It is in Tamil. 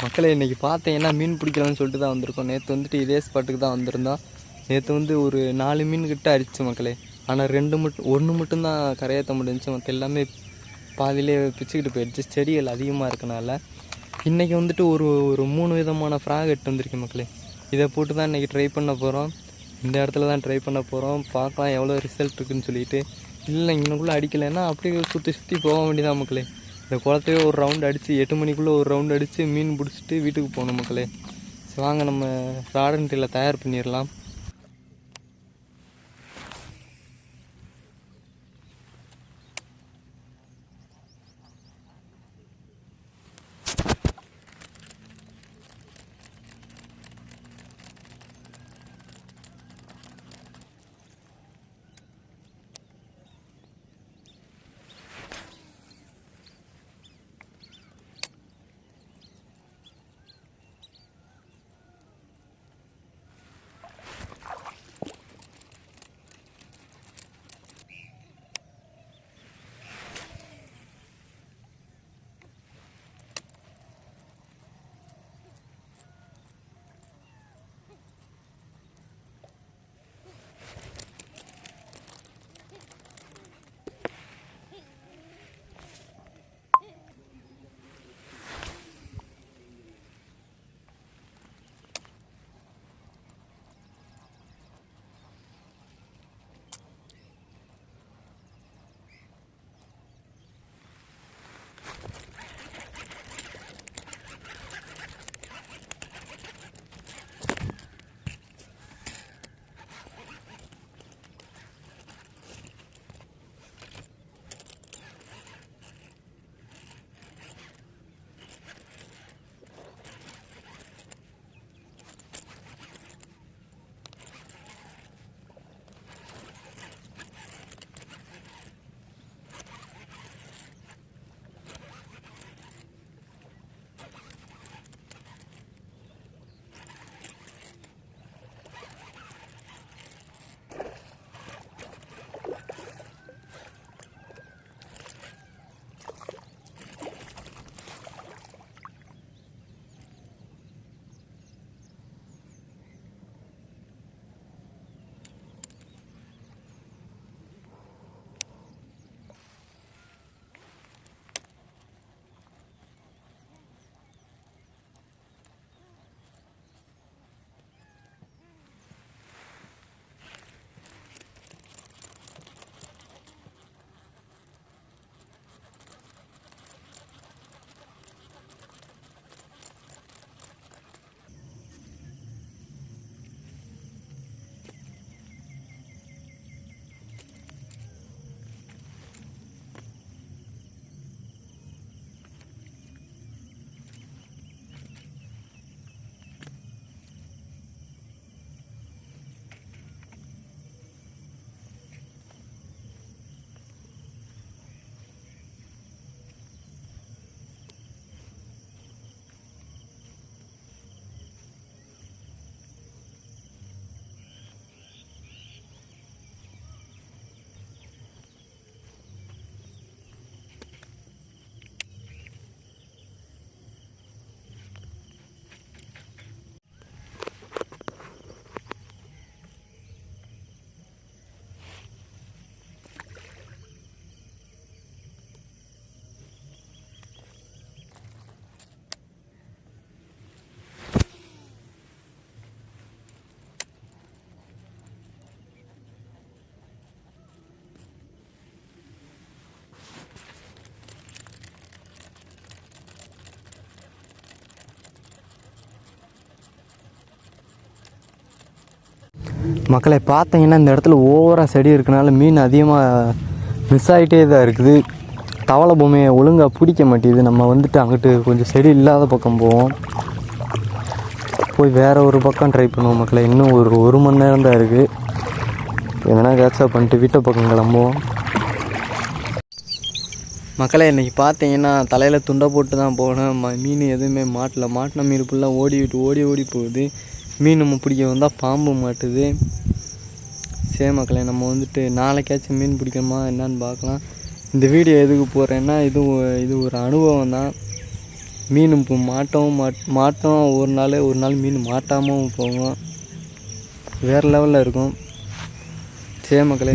மக்களே இன்றைக்கி பார்த்தீங்கன்னா மீன் பிடிக்கலாம்னு சொல்லிட்டு தான் வந்திருக்கோம். நேற்று வந்துட்டு இதே ஸ்பாட்டுக்கு தான் வந்திருந்தோம். நேற்று வந்து ஒரு 4 மீன் கிட்ட அடிச்சு மக்களே. ஆனால் 1 மட்டும்தான் கரையேற்ற முடிஞ்சிச்சு. மற்ற எல்லாமே பாதியிலே பிச்சுக்கிட்டு போயிடுச்சு, செடிகள் அதிகமாக இருக்கனால. இன்றைக்கி வந்துட்டு ஒரு 3 விதமான ஃப்ராக் எட்டு வந்திருக்கு மக்களே. இதை போட்டு தான் இன்றைக்கி ட்ரை பண்ண போகிறோம். இந்த இடத்துல தான் ட்ரை பண்ண போகிறோம். பார்க்கலாம் எவ்வளோ ரிசல்ட் இருக்குதுன்னு சொல்லிட்டு. இல்லை இங்கனுக்குள்ளே அடிக்கலைன்னா அப்படியே சுற்றி போக வேண்டியதான் மக்களே. இந்த குளத்தையே ஒரு ரவுண்டு அடித்து 8 மணிக்குள்ளே ஒரு ரவுண்டு அடித்து மீன் பிடிச்சிட்டு வீட்டுக்கு போகணும் மக்களே. வாங்க நம்ம ராடன்ட்டில் தயார் பண்ணிடலாம். மக்களை பார்த்தீங்கன்னா இந்த இடத்துல ஓவராக செடி இருக்கனால மீன் அதிகமாக மிஸ் ஆகிட்டே தான் இருக்குது. தவளை பொம்மையை ஒழுங்காக பிடிக்க மாட்டேது. நம்ம வந்துட்டு அங்கிட்டு கொஞ்சம் செடி இல்லாத பக்கம் போவோம். போய் வேறு ஒரு பக்கம் ட்ரை பண்ணுவோம் மக்களை. இன்னும் ஒரு மணி நேரம் தான் இருக்குது. எதனா கேட்சப் பண்ணிட்டு வீட்டை பக்கம் கிளம்புவோம். மக்களை இன்றைக்கி பார்த்தீங்கன்னா தலையில் துண்டை போட்டு தான் போனேன். மீன் எதுவுமே மாட்டின மீன் ஃபுல்லாக ஓடி போகுது. மீன் நம்ம பிடிக்க வந்தால் பாம்பு மாட்டுது. சரி மக்களை, நம்ம வந்துட்டு நாளைக்காச்சும் மீன் பிடிக்கணுமா என்னன்னு பார்க்கலாம். இந்த வீடியோ எதுக்கு போடுறேன்னா இது ஒரு அனுபவம் தான். மீன் இப்போ மாட்டோம் ஒரு நாள் மீன் மாட்டாமல் போகும். வேறு லெவலில் இருக்கும். சரி மக்களே.